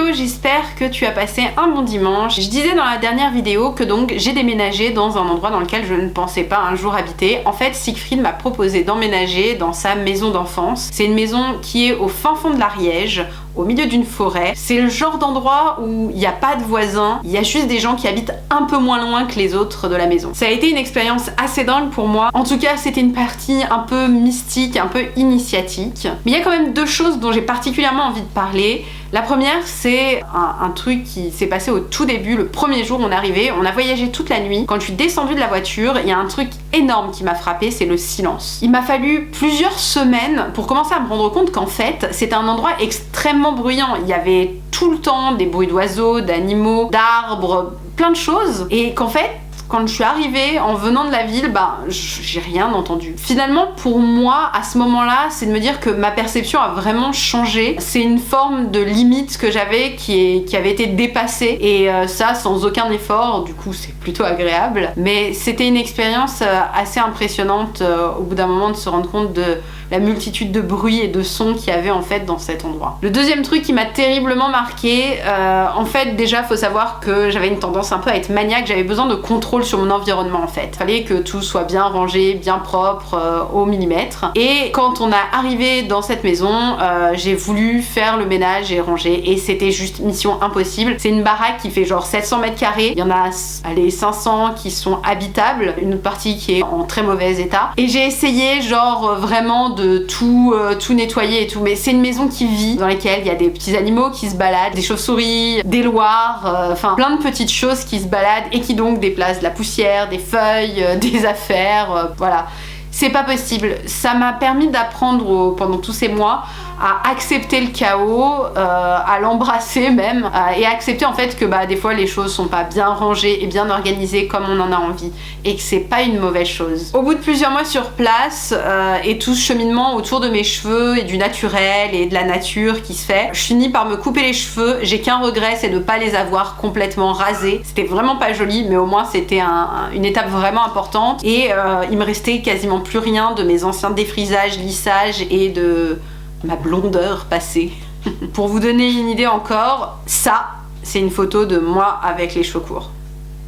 Hello, j'espère que tu as passé un bon dimanche. Je disais dans la dernière vidéo que donc j'ai déménagé dans un endroit dans lequel je ne pensais pas un jour habiter. En fait, Siegfried m'a proposé d'emménager dans sa maison d'enfance. C'est une maison qui est au fin fond de l'Ariège, au milieu d'une forêt. C'est le genre d'endroit où il n'y a pas de voisins, il y a juste des gens qui habitent un peu moins loin que les autres de la maison. Ça a été une expérience assez dingue pour moi. En tout cas, c'était une partie un peu mystique, un peu initiatique. Mais il y a quand même deux choses dont j'ai particulièrement envie de parler. La première, c'est un truc qui s'est passé au tout début, le premier jour où on est arrivé. On a voyagé toute la nuit. Quand je suis descendue de la voiture, il y a un truc énorme qui m'a frappé, c'est le silence. Il m'a fallu plusieurs semaines pour commencer à me rendre compte qu'en fait, c'était un endroit extrêmement bruyant. Il y avait tout le temps des bruits d'oiseaux, d'animaux, d'arbres, plein de choses. Et qu'en fait, quand je suis arrivée en venant de la ville, j'ai rien entendu. Finalement, pour moi, à ce moment-là, c'est de me dire que ma perception a vraiment changé. C'est une forme de limite que j'avais qui avait été dépassée. Et ça, sans aucun effort, du coup, c'est plutôt agréable. Mais c'était une expérience assez impressionnante au bout d'un moment de se rendre compte de la multitude de bruits et de sons qu'il y avait en fait dans cet endroit. Le deuxième truc qui m'a terriblement marqué, en fait déjà faut savoir que j'avais une tendance un peu à être maniaque, j'avais besoin de contrôle sur mon environnement en fait. Il fallait que tout soit bien rangé, bien propre, au millimètre. Et quand on a arrivé dans cette maison, j'ai voulu faire le ménage et ranger et c'était juste mission impossible. C'est une baraque qui fait genre 700 mètres carrés, il y en a 500 qui sont habitables, une partie qui est en très mauvais état. Et j'ai essayé genre vraiment de tout nettoyer et tout, mais c'est une maison qui vit, dans laquelle il y a des petits animaux qui se baladent, des chauves-souris, des loirs, enfin plein de petites choses qui se baladent et qui donc déplacent de la poussière, des feuilles, des affaires, voilà. C'est pas possible. Ça m'a permis d'apprendre pendant tous ces mois à accepter le chaos, à l'embrasser même, et à accepter en fait que des fois les choses sont pas bien rangées et bien organisées comme on en a envie, et que c'est pas une mauvaise chose. Au bout de plusieurs mois sur place, et tout ce cheminement autour de mes cheveux et du naturel et de la nature qui se fait, je finis par me couper les cheveux. J'ai qu'un regret, c'est de pas les avoir complètement rasés. C'était vraiment pas joli, mais au moins c'était une étape vraiment importante, et il me restait quasiment plus rien de mes anciens défrisages, lissages et de ma blondeur passée. Pour vous donner une idée encore, ça, c'est une photo de moi avec les cheveux courts.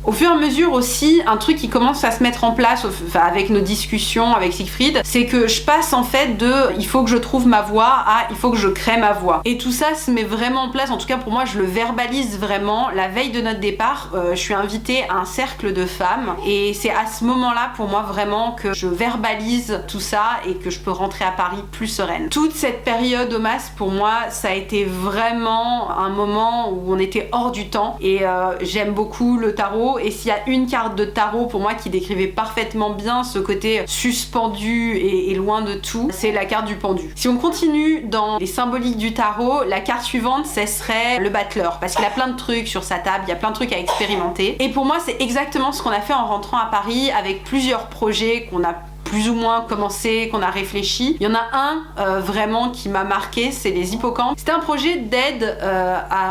Au fur et à mesure aussi, un truc qui commence à se mettre en place avec nos discussions avec Siegfried, c'est que je passe en fait de il faut que je trouve ma voix à il faut que je crée ma voix. Et tout ça se met vraiment en place, en tout cas pour moi je le verbalise vraiment. La veille de notre départ, je suis invitée à un cercle de femmes et c'est à ce moment-là pour moi vraiment que je verbalise tout ça et que je peux rentrer à Paris plus sereine. Toute cette période au MAS pour moi ça a été vraiment un moment où on était hors du temps et j'aime beaucoup le tarot. Et s'il y a une carte de tarot pour moi qui décrivait parfaitement bien ce côté suspendu et loin de tout, c'est la carte du pendu. Si on continue dans les symboliques du tarot, la carte suivante, ce serait le battleur, parce qu'il a plein de trucs sur sa table, il y a plein de trucs à expérimenter. Et pour moi, c'est exactement ce qu'on a fait en rentrant à Paris avec plusieurs projets qu'on a plus ou moins commencé, qu'on a réfléchi. Il y en a un vraiment qui m'a marqué, c'est les hippocampes. C'était un projet d'aide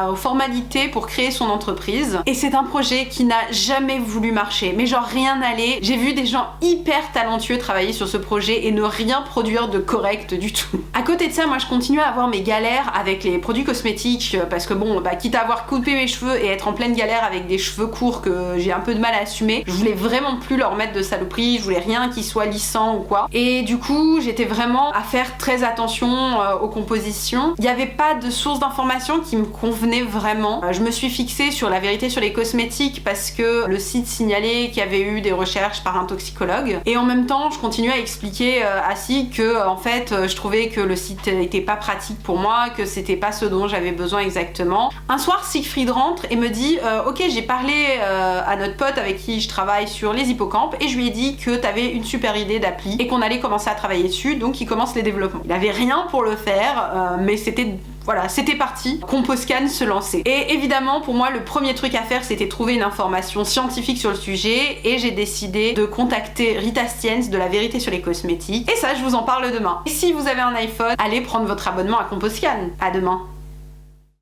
aux formalités pour créer son entreprise. Et c'est un projet qui n'a jamais voulu marcher. Mais genre rien n'allait. J'ai vu des gens hyper talentueux travailler sur ce projet et ne rien produire de correct du tout. À côté de ça, moi je continue à avoir mes galères avec les produits cosmétiques parce que bon, quitte à avoir coupé mes cheveux et être en pleine galère avec des cheveux courts que j'ai un peu de mal à assumer, je voulais vraiment plus leur mettre de saloperie, je voulais rien qui soit lisse ou quoi. Et du coup, j'étais vraiment à faire très attention aux compositions. Il n'y avait pas de source d'information qui me convenait vraiment. Je me suis fixée sur la vérité sur les cosmétiques parce que le site signalait qu'il y avait eu des recherches par un toxicologue. Et en même temps, je continuais à expliquer à Sig que en fait, je trouvais que le site n'était pas pratique pour moi, que c'était pas ce dont j'avais besoin exactement. Un soir, Siegfried rentre et me dit ok, j'ai parlé à notre pote avec qui je travaille sur les hippocampes et je lui ai dit que t'avais une super idée d'appli et qu'on allait commencer à travailler dessus, donc il commence les développements. Il avait rien pour le faire, mais c'était voilà, c'était parti, Composcan se lançait. Et évidemment, pour moi, le premier truc à faire, c'était trouver une information scientifique sur le sujet, et j'ai décidé de contacter Rita Stiens de La Vérité sur les cosmétiques. Et ça, je vous en parle demain. Et si vous avez un iPhone, allez prendre votre abonnement à Composcan. À demain.